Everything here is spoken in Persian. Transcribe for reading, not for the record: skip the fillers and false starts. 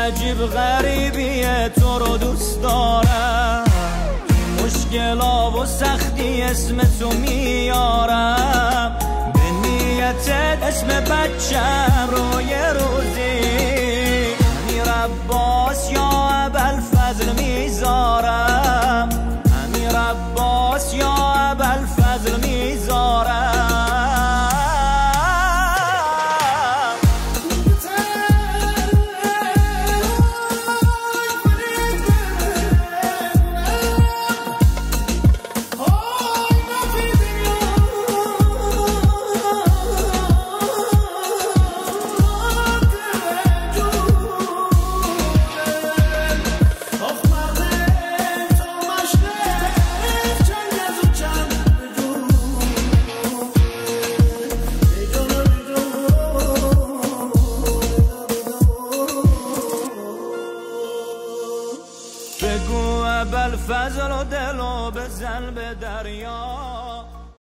عجیب غریبیه تو رو دوست دارم، مشکلا و سختی اسم تو میارم، به نیتت اسم بچم رو یه روزی امیر عباس یا ابوالفضل میذارم، امیر عباس یا ابوالفضل میذارم. بگو ابوالفضل و دلو بزن به دریا.